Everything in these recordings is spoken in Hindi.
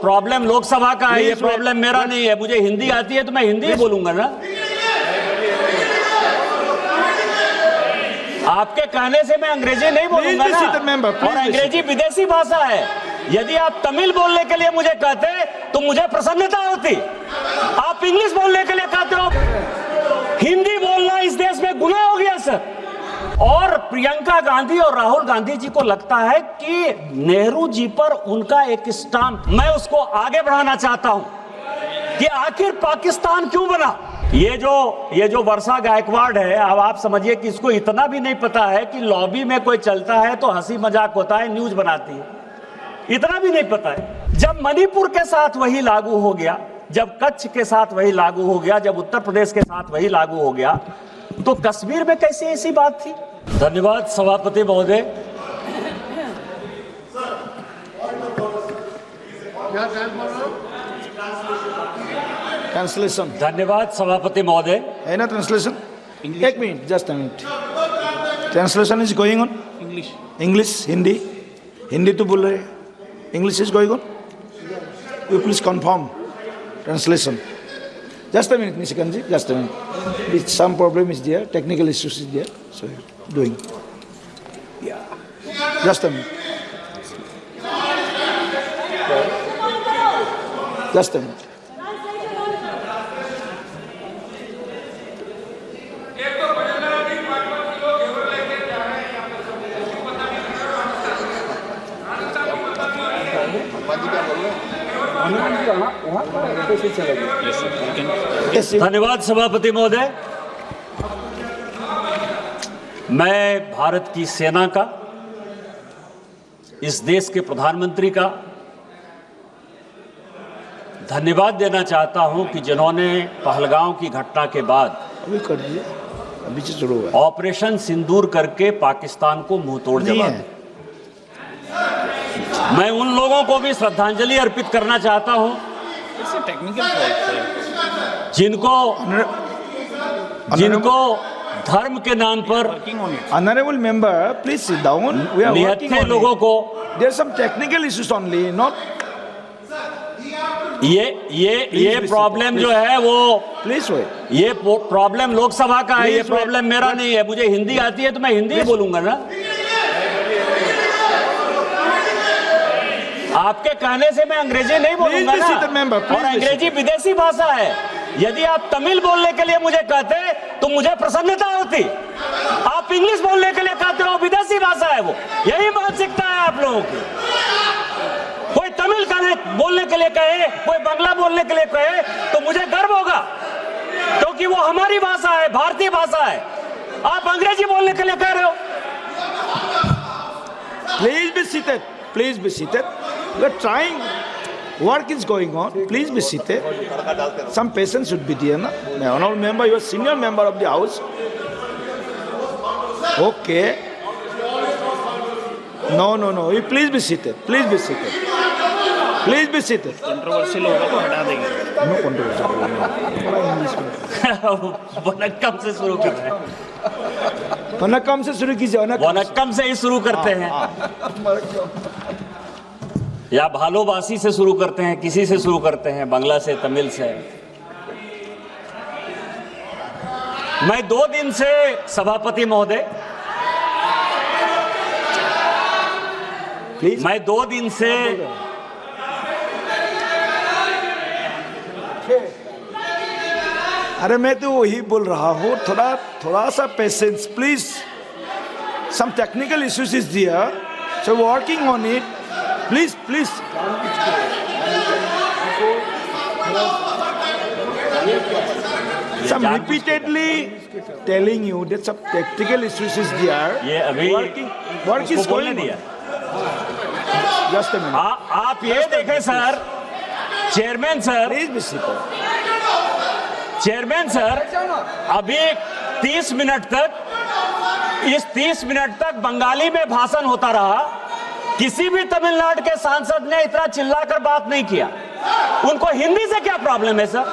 प्रॉब्लम लोकसभा का है, ये प्रॉब्लम मेरा नहीं है। मुझे हिंदी आती है तो मैं हिंदी ही बोलूंगा ना। आपके कहने से मैं अंग्रेजी नहीं बोलूंगा ना, और अंग्रेजी विदेशी भाषा है। यदि आप तमिल बोलने के लिए मुझे कहते तो मुझे प्रसन्नता होती। आप इंग्लिश बोलने के लिए कहते हो। हिंदी बोलना इस देश में गुनाह हो गया सर। और प्रियंका गांधी और राहुल गांधी जी को लगता है कि नेहरू जी पर उनका एक स्टाम्प, मैं उसको आगे बढ़ाना चाहता हूं कि आखिर पाकिस्तान क्यों बना। ये जो वर्षा गायकवाड़ है, अब आप समझिए कि इसको इतना भी नहीं पता है कि लॉबी में कोई चलता है तो हंसी मजाक होता है, न्यूज बनाती है, इतना भी नहीं पता है। जब मणिपुर के साथ वही लागू हो गया, जब कच्छ के साथ वही लागू हो गया, जब उत्तर प्रदेश के साथ वही लागू हो गया, तो कश्मीर में कैसी ऐसी बात थी। धन्यवाद सभापति महोदय। ट्रांसलेशन। धन्यवाद सभापति महोदय। है ना ट्रांसलेशन? एक minute, just a minute. Translation is going on. English, Hindi, Hindi तो बोल रहे, English is going on. You please confirm translation. Just a minute, Nishikanji, just a minute. Some problem is there, technical issues is there, so doing. Yeah. Just a minute. Just a minute. धन्यवाद सभापति महोदय। मैं भारत की सेना का, इस देश के प्रधानमंत्री का धन्यवाद देना चाहता हूं कि जिन्होंने पहलगांव की घटना के बाद अभी कर दिया, अभी से शुरू हुआ, ऑपरेशन सिंदूर करके पाकिस्तान को मुंह तोड़ जवाब दिया। मैं उन लोगों को भी श्रद्धांजलि अर्पित करना चाहता हूं जिनको धर्म के नाम पर, honourable member please sit down, we are working on लोगों को, there some technical issues only, not ये प्रॉब्लम जो है वो, प्लीज वेट, ये प्रॉब्लम लोकसभा का है, ये प्रॉब्लम मेरा नहीं है। मुझे हिंदी आती है तो मैं हिंदी ही बोलूंगा ना। आपके कहने से मैं अंग्रेजी नहीं बोलूंगा ना, और अंग्रेजी विदेशी भाषा है। यदि आप तमिल बोलने के लिए मुझे कहते तो मुझे प्रसन्नता होती। आप इंग्लिश बोलने के लिए कहते हो, विदेशी भाषा है वो, यही मानसिकता है आप लोगों की। कोई तमिल बोलने के लिए कहे, कोई बांग्ला बोलने के लिए कहे तो मुझे गर्व होगा, क्योंकि वो हमारी भाषा है, भारतीय भाषा है। आप अंग्रेजी बोलने के लिए कह रहे हो। Please be seated, please be seated, we are trying, work is going on, please be seated. Some patience should be there, na? Honorable member, you are senior member of the house. Okay. No, you please be seated, please be seated, please be seated. Controversial होगा तो हटा देंगे। No controversy. वनक्कम से शुरू करते हैं, वनक्कम से शुरू कीजिए, वनक्कम से ही शुरू करते हैं, या भालोबासी से शुरू करते हैं, किसी से शुरू करते हैं, बांग्ला से, तमिल से। मैं 2 दिन से सभापति महोदय, मैं 2 दिन से अरे मैं तो वही बोल रहा हूँ, थोड़ा सा patience please. Some technical issues is there, so working on it, please. I'm repeatedly telling you that some technical issues is there. ये अभी work is going on. Just a minute. आप ये देखें sir, chairman sir, Please be seated. Chairman sir, अभी 30 मिनट तक बंगाली में भाषण होता रहा। किसी भी तमिलनाडु के सांसद ने इतना चिल्लाकर बात नहीं किया। उनको हिंदी से क्या प्रॉब्लम है सर?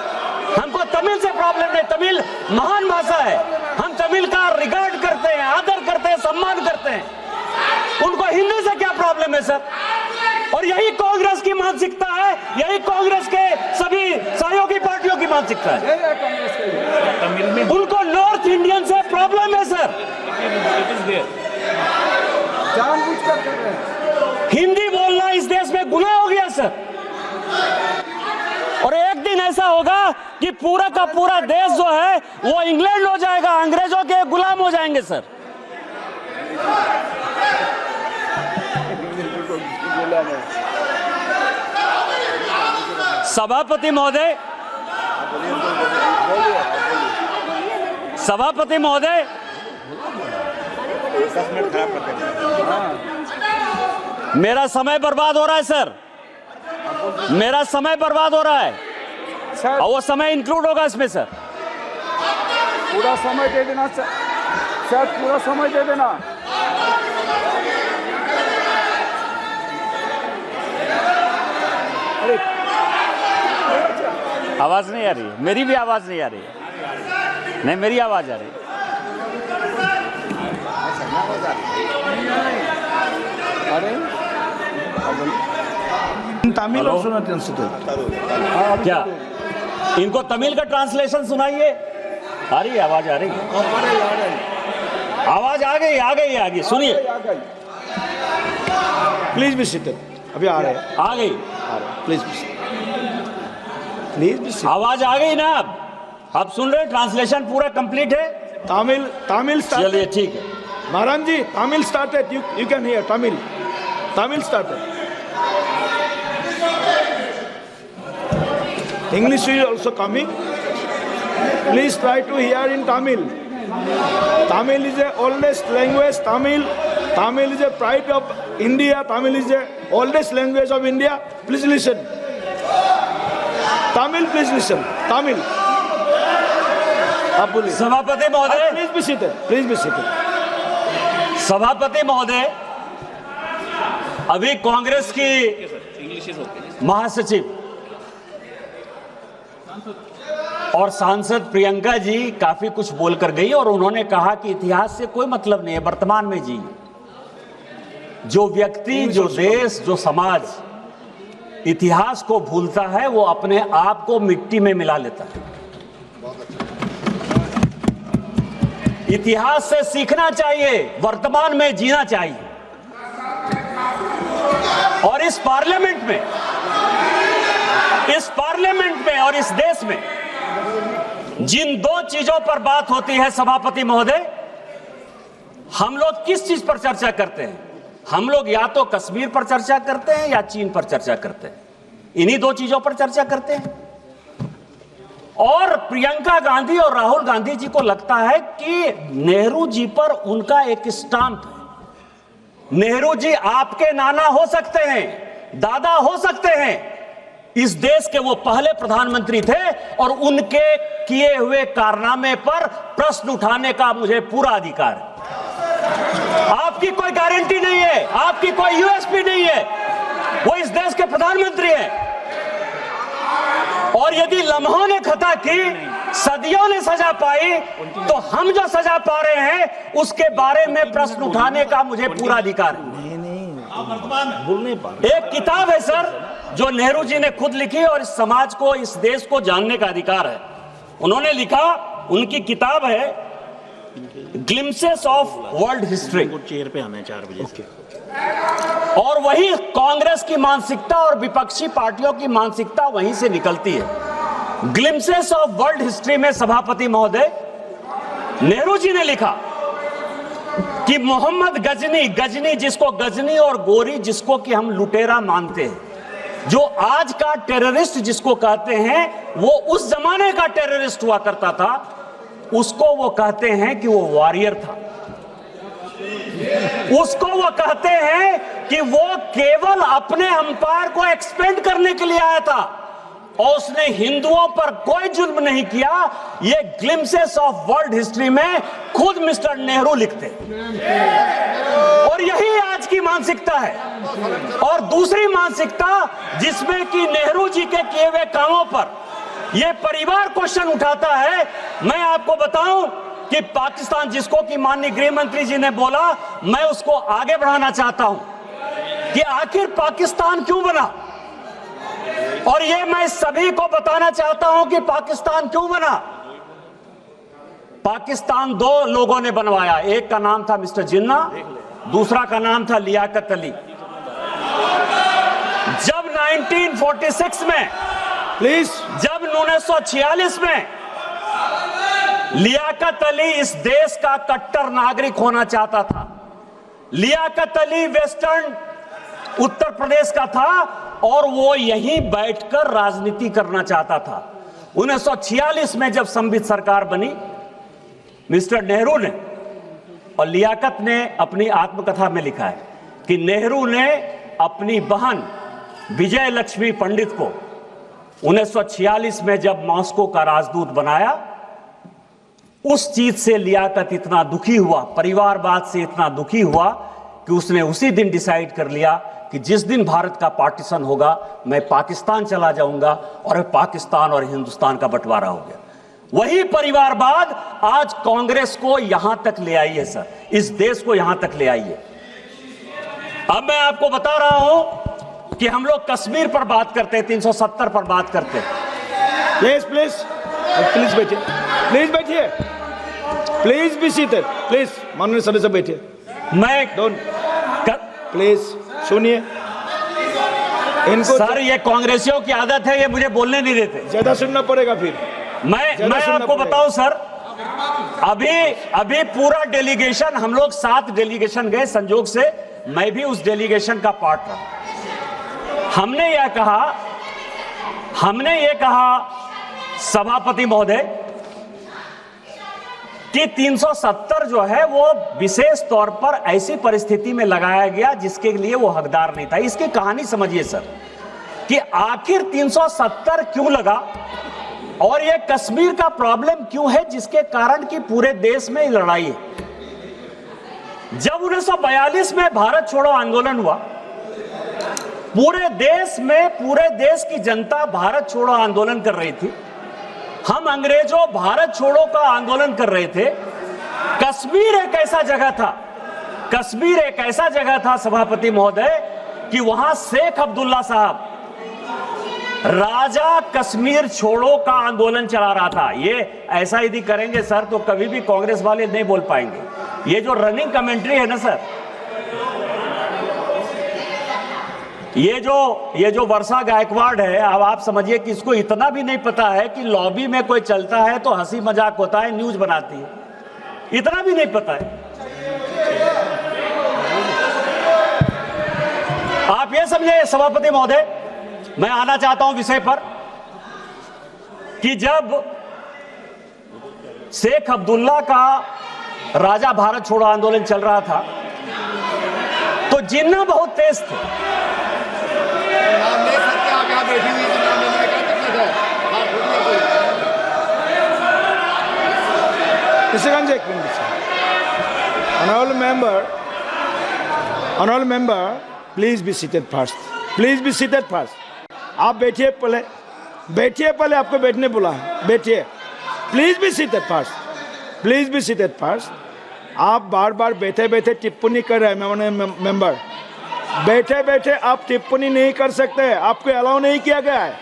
हमको तमिल से प्रॉब्लम नहीं, तमिल महान भाषा है, हम तमिल का रिगार्ड करते हैं, आदर करते हैं, सम्मान करते हैं। उनको हिंदी से क्या प्रॉब्लम है सर? और यही कांग्रेस की मानसिकता है, यही कांग्रेस के सभी सहयोगी पार्टियों की मानसिकता है। तमिल में उनको नॉर्थ इंडियन से प्रॉब्लम है सर, जानबूझकर कर रहे हैं। हिंदी बोलना इस देश में गुनाह हो गया सर। और एक दिन ऐसा होगा कि पूरा का पूरा देश जो है वो इंग्लैंड हो जाएगा, अंग्रेजों के गुलाम हो जाएंगे सर। सभापति महोदय, सभापति महोदय, मेरा समय बर्बाद हो रहा है सर, मेरा समय बर्बाद हो रहा है सर और वो समय इंक्लूड होगा इसमें सर। पूरा समय दे देना सर, सर पूरा समय दे देना। अरे आवाज नहीं आ रही है, मेरी भी आवाज नहीं आ रही है। नहीं, मेरी आवाज आ रही है। अरे Tamil Hello? also not translated. क्या इनको तमिल का ट्रांसलेशन सुनाइए? आ रही है, आवाज आ रही है, आवाज आ गई, आ गई, आ गई, सुनिए। Please be seated. अभी आ रहे हैं, आ गई आ रहे हैं। Please be seated. Please be seated. आवाज, आ गई ना? आप सुन रहे हैं? ट्रांसलेशन पूरा कंप्लीट है। Tamil started. चलिए ठीक है। Maran ji, Tamil started. You can hear Tamil started. English is also coming. Please try to hear in Tamil. Tamil is the oldest language. Tamil is a pride of India. Tamil is the oldest language of India. Please listen. Tamil, please listen. Tamil. आप बोलिए। सभापति महोदय, Please be seated. Please be seated. सभापति महोदय, अभी कांग्रेस की इंग्लिश इज ओके। महासचिव और सांसद प्रियंका जी काफी कुछ बोलकर गई और उन्होंने कहा कि इतिहास से कोई मतलब नहीं है, वर्तमान में जी। जो व्यक्ति, जो देश, जो समाज इतिहास को भूलता है वो अपने आप को मिट्टी में मिला लेता है। इतिहास से सीखना चाहिए, वर्तमान में जीना चाहिए। और इस पार्लियामेंट में और इस देश में जिन दो चीजों पर बात होती है सभापति महोदय, हम लोग किस चीज पर चर्चा करते हैं? हम लोग या तो कश्मीर पर चर्चा करते हैं या चीन पर चर्चा करते हैं। इन्हीं दो चीजों पर चर्चा करते हैं। और प्रियंका गांधी और राहुल गांधी जी को लगता है कि नेहरू जी पर उनका एक स्टाम्प है। नेहरू जी आपके नाना हो सकते हैं, दादा हो सकते हैं, इस देश के वो पहले प्रधानमंत्री थे और उनके किए हुए कारनामे पर प्रश्न उठाने का मुझे पूरा अधिकार है। आपकी कोई गारंटी नहीं है, आपकी कोई यूएसपी नहीं है, वो इस देश के प्रधानमंत्री हैं। और यदि लम्हों ने खता की, सदियों ने सजा पाई, तो हम जो सजा पा रहे हैं उसके बारे में प्रश्न उठाने का मुझे पूरा अधिकार है। एक किताब है सर जो नेहरू जी ने खुद लिखी और इस समाज को, इस देश को जानने का अधिकार है। उन्होंने लिखा, उनकी किताब है glimpses of world history. Chair पे आना है 4 बजे। और वही कांग्रेस की मानसिकता और विपक्षी पार्टियों की मानसिकता वहीं से निकलती है। ग्लिम्सेस ऑफ वर्ल्ड हिस्ट्री में सभापति महोदय, नेहरू जी ने लिखा कि मोहम्मद गजनी जिसको गजनी और गोरी जिसको कि हम लुटेरा मानते हैं, जो आज का टेररिस्ट जिसको कहते हैं, वो उस जमाने का टेररिस्ट हुआ करता था, उसको वो कहते हैं कि वो वॉरियर था। उसको वो कहते हैं कि वो केवल अपने अंपायर को एक्सपेंड करने के लिए आया था और उसने हिंदुओं पर कोई जुल्म नहीं किया। ये ग्लिम्सेस ऑफ वर्ल्ड हिस्ट्री में खुद मिस्टर नेहरू लिखते हैं। और यही आज की मानसिकता है। और दूसरी मानसिकता जिसमें कि नेहरू जी के किए हुए कामों पर यह परिवार क्वेश्चन उठाता है। मैं आपको बताऊं कि पाकिस्तान, जिसको कि माननीय गृह मंत्री जी ने बोला, मैं उसको आगे बढ़ाना चाहता हूं। कि आखिर पाकिस्तान क्यों बना, और ये मैं सभी को बताना चाहता हूं कि पाकिस्तान क्यों बना। पाकिस्तान दो लोगों ने बनवाया, एक का नाम था मिस्टर जिन्ना, दूसरा का नाम था लियाकत अली। जब 1946 में, प्लीज, जब 1946 में लियाकत अली इस देश का कट्टर नागरिक होना चाहता था, लियाकत अली वेस्टर्न उत्तर प्रदेश का था और वो यहीं बैठकर राजनीति करना चाहता था। 1946 में जब संविधान सरकार बनी, मिस्टर नेहरू ने और लियाकत ने अपनी आत्मकथा में लिखा है कि नेहरू ने अपनी बहन विजय लक्ष्मी पंडित को 1946 में जब मॉस्को का राजदूत बनाया, उस चीज से लियाकत इतना दुखी हुआ, परिवारवाद से इतना दुखी हुआ कि उसने उसी दिन डिसाइड कर लिया कि जिस दिन भारत का पार्टीशन होगा मैं पाकिस्तान चला जाऊंगा, और पाकिस्तान और हिंदुस्तान का बंटवारा हो गया। वही परिवारवाद आज कांग्रेस को यहां तक ले आई है सर, इस देश को यहां तक ले आई है। अब मैं आपको बता रहा हूं कि हम लोग कश्मीर पर बात करते हैं, 370 पर बात करते हैं। प्लीज प्लीज प्लीज बैठिए, प्लीज बैठिए, प्लीज बी सीटेड, प्लीज माननीय सदस्य बैठिए। मैं डोंट, प्लीज सुनिए इनको। सर ये कांग्रेसियों की आदत है, ये मुझे बोलने नहीं देते। ज्यादा सुनना पड़ेगा फिर। मैं आपको बताऊं सर, अभी पूरा डेलीगेशन, हम लोग 7 डेलीगेशन गए, संजोग से मैं भी उस डेलीगेशन का पार्ट रहा। हमने ये कहा सभापति महोदय कि 370 जो है वो विशेष तौर पर ऐसी परिस्थिति में लगाया गया जिसके लिए वो हकदार नहीं था। इसकी कहानी समझिए सर कि आखिर 370 क्यों लगा और ये कश्मीर का प्रॉब्लम क्यों है जिसके कारण कि पूरे देश में लड़ाई है। जब 1942 में भारत छोड़ो आंदोलन हुआ, पूरे देश की जनता भारत छोड़ो आंदोलन कर रही थी। हम अंग्रेजों भारत छोड़ो का आंदोलन कर रहे थे। कश्मीर एक ऐसा जगह था सभापति महोदय कि वहां शेख अब्दुल्ला साहब राजा कश्मीर छोड़ो का आंदोलन चला रहा था। ये ऐसा यदि करेंगे सर तो कभी भी कांग्रेस वाले नहीं बोल पाएंगे। ये जो रनिंग कमेंट्री है ना सर, ये जो वर्षा गायकवाड़ है, अब आप समझिए कि इसको इतना भी नहीं पता है कि लॉबी में कोई चलता है तो हंसी मजाक होता है, न्यूज बनाती है, इतना भी नहीं पता है। आप ये समझे सभापति महोदय, मैं आना चाहता हूं विषय पर कि जब शेख अब्दुल्ला का राजा भारत छोड़ो आंदोलन चल रहा था तो जिन्ना बहुत तेज थे। Honorable member, please be seated first. Please be seated first. आप बैठिए पहले आपको बैठने बोला है, बैठिए। Please be seated first, please be seated first. आप बार बार बैठे बैठे टिप्पणी कर रहे हैं मेंबर, बैठे बैठे आप टिप्पणी नहीं कर सकते, आपको अलाउ नहीं किया गया है।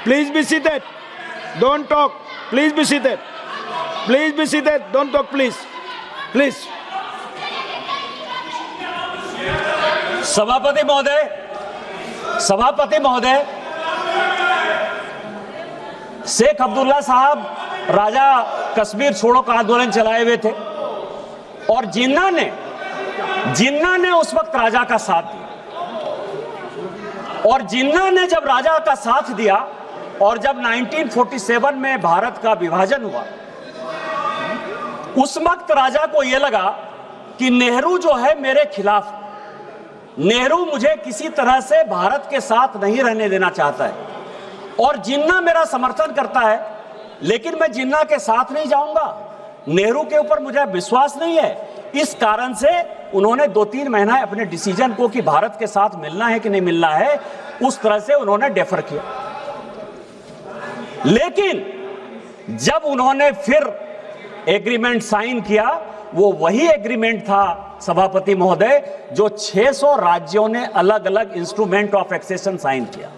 Please be seated, don't talk, please be seated, please be seated, don't talk please, please. सभापति महोदय, शेख अब्दुल्ला साहब राजा कश्मीर छोड़ो का आंदोलन चलाए हुए थे और जिन्ना ने उस वक्त राजा का साथ दिया, और जिन्ना ने जब राजा का साथ दिया और जब 1947 में भारत का विभाजन हुआ, उस वक्त राजा को यह लगा कि नेहरू जो है मेरे खिलाफ, नेहरू मुझे किसी तरह से भारत के साथ नहीं रहने देना चाहता है और जिन्ना मेरा समर्थन करता है, लेकिन मैं जिन्ना के साथ नहीं जाऊंगा, नेहरू के ऊपर मुझे विश्वास नहीं है। इस कारण से उन्होंने 2-3 महीना अपने डिसीजन को कि भारत के साथ मिलना है कि नहीं मिलना है, उस तरह से उन्होंने डेफर किया। लेकिन जब उन्होंने फिर एग्रीमेंट साइन किया वो वही एग्रीमेंट था सभापति महोदय जो 600 राज्यों ने अलग अलग इंस्ट्रूमेंट ऑफ एक्सेशन साइन किया।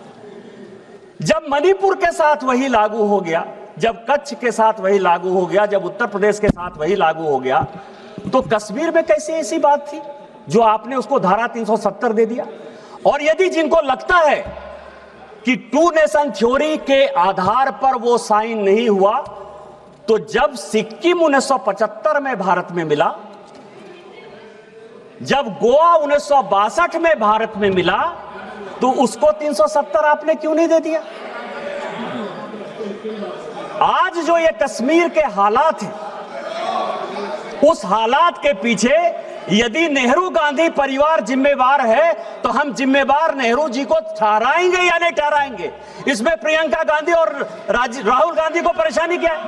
जब मणिपुर के साथ वही लागू हो गया, जब कच्छ के साथ वही लागू हो गया, जब उत्तर प्रदेश के साथ वही लागू हो गया, तो कश्मीर में कैसी ऐसी बात थी जो आपने उसको धारा 370 दे दिया? और यदि जिनको लगता है कि टू नेशन थ्योरी के आधार पर वो साइन नहीं हुआ, तो जब सिक्किम 1975 में भारत में मिला, जब गोवा 1962 में भारत में मिला, तो उसको 370 आपने क्यों नहीं दे दिया? आज जो ये कश्मीर के हालात हैं, उस हालात के पीछे यदि नेहरू गांधी परिवार जिम्मेवार है, तो हम जिम्मेवार नेहरू जी को ठहराएंगे या नहीं ठहराएंगे? इसमें प्रियंका गांधी और राहुल गांधी को परेशानी क्या है?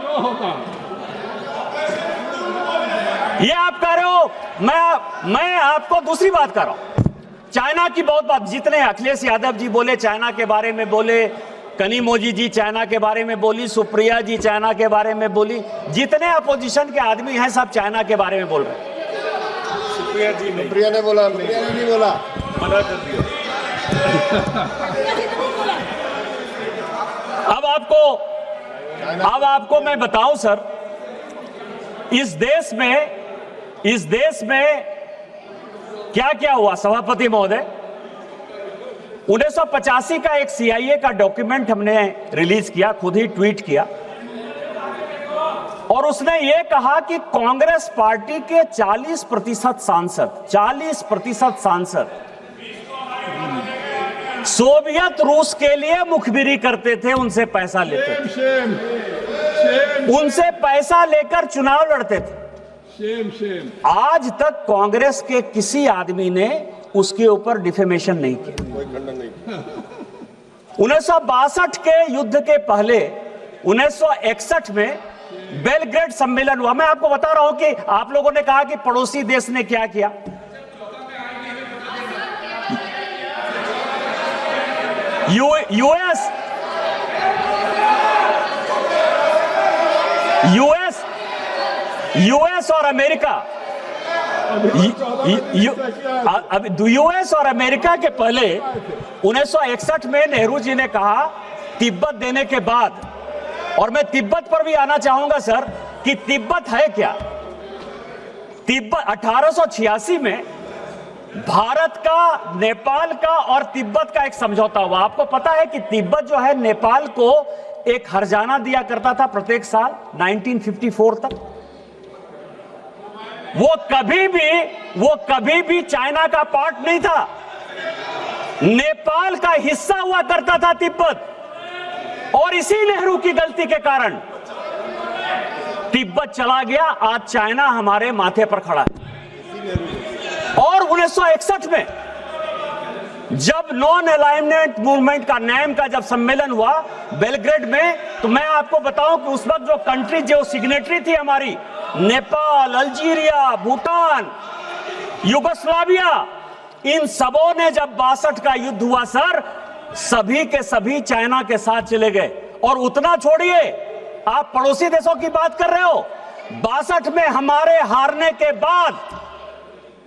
ये आप कह रहे हो, मैं आपको दूसरी बात कर रहा हूं। चाइना की बहुत बात, जितने अखिलेश यादव जी बोले चाइना के बारे में बोले, कनिमोझी जी चाइना के बारे में बोली, सुप्रिया जी चाइना के बारे में बोली, जितने अपोजिशन के आदमी हैं सब चाइना के बारे में बोल रहे हैं। प्रिया ने बोला, नहीं बोला, मना कर दिया। अब आपको मैं बताऊं सर, इस देश में क्या क्या हुआ सभापति महोदय। 1985 का एक CIA का डॉक्यूमेंट हमने रिलीज किया, खुद ही ट्वीट किया, और उसने ये कहा कि कांग्रेस पार्टी के 40% सांसद सोवियत रूस के लिए मुखबिरी करते थे, उनसे पैसा लेते थे, उनसे पैसा लेकर चुनाव लड़ते थे। आज तक कांग्रेस के किसी आदमी ने उसके ऊपर डिफेमेशन नहीं किया। 1962 के युद्ध के पहले 1961 में बेलग्रेड सम्मेलन हुआ। मैं आपको बता रहा हूं कि आप लोगों ने कहा कि पड़ोसी देश ने क्या किया। यूएस और अमेरिका, यूएस और अमेरिका के पहले 1961 में नेहरू जी ने कहा तिब्बत देने के बाद, और मैं तिब्बत पर भी आना चाहूंगा सर, कि तिब्बत है क्या। तिब्बत 1886 में भारत का, नेपाल का और तिब्बत का एक समझौता हुआ। आपको पता है कि तिब्बत जो है नेपाल को एक हर्जाना दिया करता था प्रत्येक साल 1954 तक। वो कभी भी चाइना का पार्ट नहीं था, नेपाल का हिस्सा हुआ करता था तिब्बत, और इसी नेहरू की गलती के कारण तिब्बत चला गया। आज चाइना हमारे माथे पर खड़ा है। और 1961 में जब नॉन अलाइनमेंट मूवमेंट का नैम का जब सम्मेलन हुआ बेलग्रेड में, तो मैं आपको बताऊं कि उस वक्त जो कंट्री जो सिग्नेटरी थी हमारी, नेपाल, अल्जीरिया, भूटान, युगोस्लाविया, इन सबों ने जब 62 का युद्ध हुआ सर, सभी के सभी चाइना के साथ चले गए। और उतना छोड़िए, आप पड़ोसी देशों की बात कर रहे हो। 62 में हमारे हारने के बाद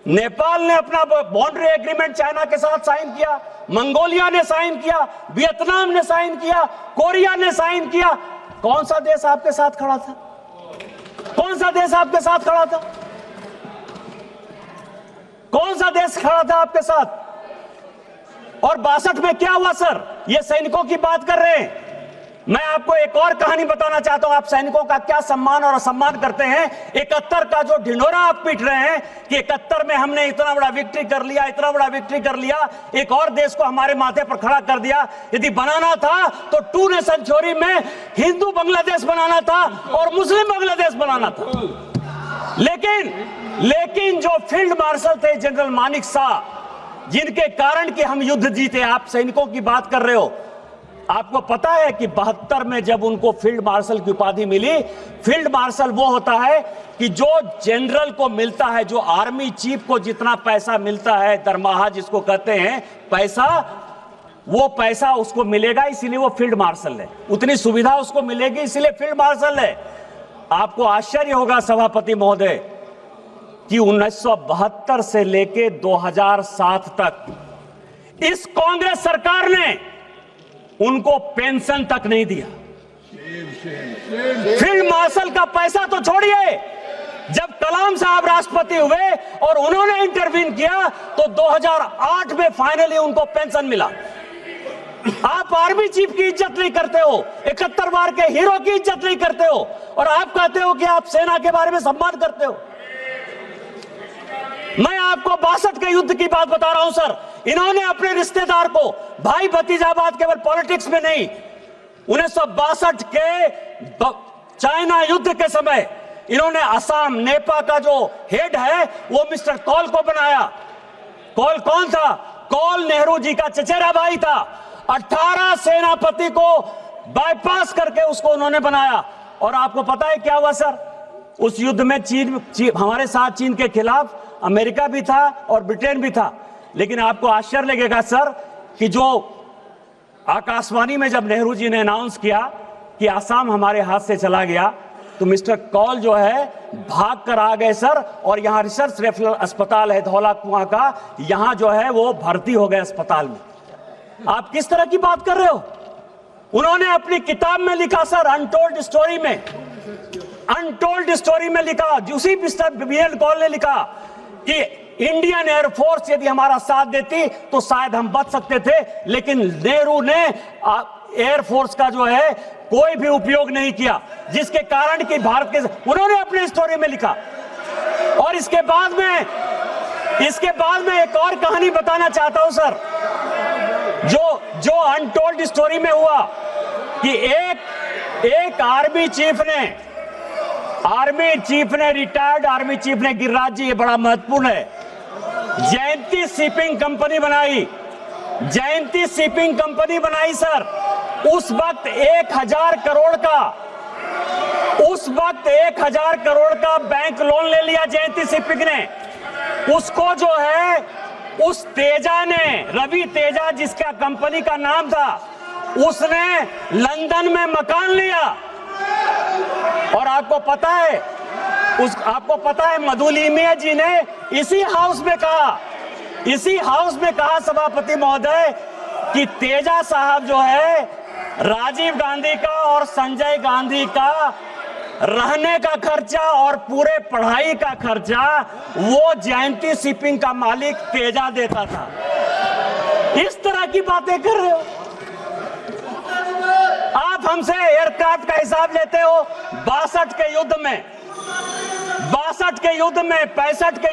नेपाल ने अपना बाउंड्री एग्रीमेंट चाइना के साथ साइन किया, मंगोलिया ने साइन किया, वियतनाम ने साइन किया, कोरिया ने साइन किया। कौन सा देश आपके साथ खड़ा था? कौन सा देश आपके साथ खड़ा था? कौन सा देश खड़ा था आपके साथ? और 62 में क्या हुआ सर? ये सैनिकों की बात कर रहे हैं। मैं आपको एक और कहानी बताना चाहता हूं, आप सैनिकों का क्या सम्मान और असम्मान करते हैं। 71 का जो ढिंढोरा आप पीट रहे हैं कि 71 में हमने इतना बड़ा विक्ट्री कर लिया, इतना बड़ा विक्ट्री कर लिया, एक और देश को हमारे माथे पर खड़ा कर दिया। यदि बनाना था तो टू नेशन थ्योरी में हिंदू बांग्लादेश बनाना था और मुस्लिम बांग्लादेश बनाना था। लेकिन जो फील्ड मार्शल थे जनरल मानिक शाह, जिनके कारण कि हम युद्ध जीते, आप सैनिकों की बात कर रहे हो। आपको पता है कि 72 में जब उनको फील्ड मार्शल की उपाधि मिली, फील्ड मार्शल वो होता है कि जो जनरल को मिलता है, जो आर्मी चीफ को जितना पैसा मिलता है, दरमाहा जिसको कहते हैं पैसा, वो पैसा उसको मिलेगा, इसीलिए वो फील्ड मार्शल है। उतनी सुविधा उसको मिलेगी, इसीलिए फील्ड मार्शल है। आपको आश्चर्य होगा सभापति महोदय कि 1972 से लेके 2007 तक इस कांग्रेस सरकार ने उनको पेंशन तक नहीं दिया। फील्ड मार्शल का पैसा तो छोड़िए, जब कलाम साहब राष्ट्रपति हुए और उन्होंने इंटरवीन किया तो 2008 में फाइनली उनको पेंशन मिला। आप आर्मी चीफ की इज्जत नहीं करते हो, 71 बार के हीरो की इज्जत नहीं करते हो, और आप कहते हो कि आप सेना के बारे में सम्मान करते हो। मैं आपको 62 के युद्ध की बात बता रहा हूं सर। इन्होंने अपने रिश्तेदार को, भाई भतीजाबाद केवल पॉलिटिक्स में नहीं, 1962 के चाइना युद्ध के समय इन्होंने असम नेपा का जो हेड है वो मिस्टर कौल को बनाया। कौल कौन था? कौल नेहरू जी का चचेरा भाई था। 18 सेनापति को बाईपास करके उसको उन्होंने बनाया। और आपको पता है क्या हुआ सर? उस युद्ध में चीन हमारे साथ चीन के खिलाफ अमेरिका भी था और ब्रिटेन भी था। लेकिन आपको आश्चर्य लगेगा सर कि जो आकाशवाणी में जब नेहरू जी ने अनाउंस किया कि आसाम हमारे हाथ से चला गया तो मिस्टर कौल जो है भाग कर आ गए सर, और यहां रिसर्च रेफरल अस्पताल है धौला कुआं का, यहां जो है वो भर्ती हो गए अस्पताल में। आप किस तरह की बात कर रहे हो? उन्होंने अपनी किताब में लिखा सर, अनटोल्ड स्टोरी में, अनटोल्ड स्टोरी में लिखा, उसी मिस्टर बी.एल. कौल ने लिखा कि इंडियन एयरफोर्स यदि हमारा साथ देती तो शायद हम बच सकते थे, लेकिन नेहरू ने एयरफोर्स का जो है कोई भी उपयोग नहीं किया, जिसके कारण कि भारत के, उन्होंने अपने स्टोरी में लिखा। और इसके बाद में एक और कहानी बताना चाहता हूं सर, जो अनटोल्ड स्टोरी में हुआ कि एक आर्मी चीफ ने रिटायर्ड आर्मी चीफ ने, गिरिराज जी ये बड़ा महत्वपूर्ण है, जयंती शिपिंग कंपनी बनाई। जयंती शिपिंग कंपनी बनाई सर। उस वक्त 1000 करोड़ का बैंक लोन ले लिया जयंती शिपिंग ने। उसको जो है उस तेजा ने, रवि तेजा जिसका कंपनी का नाम था, उसने लंदन में मकान लिया। और आपको पता है मधुलिमिया जी ने इसी हाउस में कहा सभापति महोदय कि तेजा साहब जो है राजीव गांधी का और संजय गांधी का रहने का खर्चा और पूरे पढ़ाई का खर्चा वो जयंती शिपिंग का मालिक तेजा देता था। इस तरह की बातें कर रहे हो आप। हमसे एयरक्राफ्ट का हिसाब लेते हो। 62 के युद्ध में, 65 के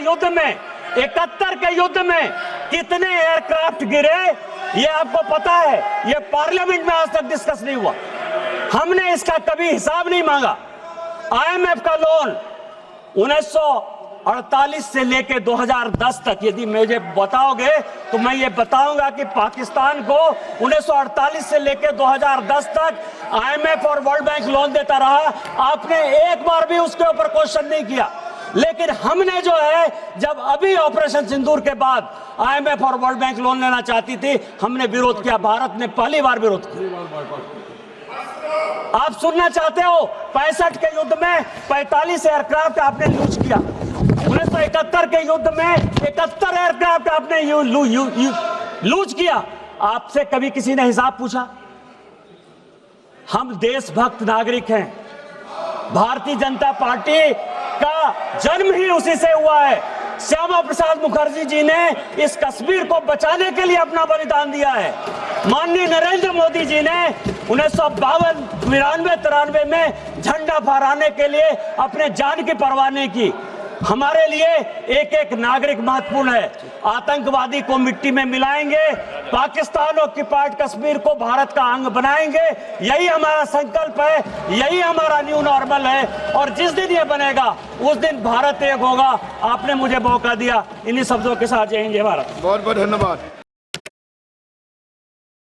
युद्ध में, 71 के युद्ध में कितने एयरक्राफ्ट गिरे ये आपको पता है? ये पार्लियामेंट में आज तक डिस्कस नहीं हुआ। हमने इसका कभी हिसाब नहीं मांगा। IMF का लोन 1948 से लेके 2010 तक यदि मुझे बताओगे तो मैं ये बताऊंगा कि पाकिस्तान को 1948 से लेके 2010 तक IMF और वर्ल्ड बैंक लोन देता रहा। आपने एक बार भी उसके ऊपर क्वेश्चन नहीं किया। लेकिन हमने जो है, जब अभी ऑपरेशन सिंदूर के बाद IMF और वर्ल्ड बैंक लोन लेना चाहती थी, हमने विरोध किया। भारत ने पहली बार विरोध किया। आप सुनना चाहते हो? 65 के युद्ध में 45 एयरक्राफ्ट आपने लूज किया। 1971 के युद्ध में 71 एयरक्राफ्ट आपने लूज किया। आपसे कभी किसी ने हिसाब पूछा? हम देशभक्त नागरिक हैं। भारतीय जनता पार्टी का जन्म ही उसी से हुआ है। श्यामा प्रसाद मुखर्जी जी ने इस कश्मीर को बचाने के लिए अपना बलिदान दिया है। माननीय नरेंद्र मोदी जी ने 1952, 92, 93 में झंडा फहराने के लिए अपने जान की परवाह नहीं की। हमारे लिए एक एक नागरिक महत्वपूर्ण है। आतंकवादी को मिट्टी में मिलाएंगे, पाकिस्तान ऑक्युपाइड कश्मीर को भारत का अंग बनाएंगे। यही हमारा संकल्प है, यही हमारा न्यू नॉर्मल है। और जिस दिन ये बनेगा उस दिन भारत एक होगा। आपने मुझे मौका दिया। इन्हीं शब्दों के साथ जय हिंद, जय भारत। बहुत बहुत धन्यवाद।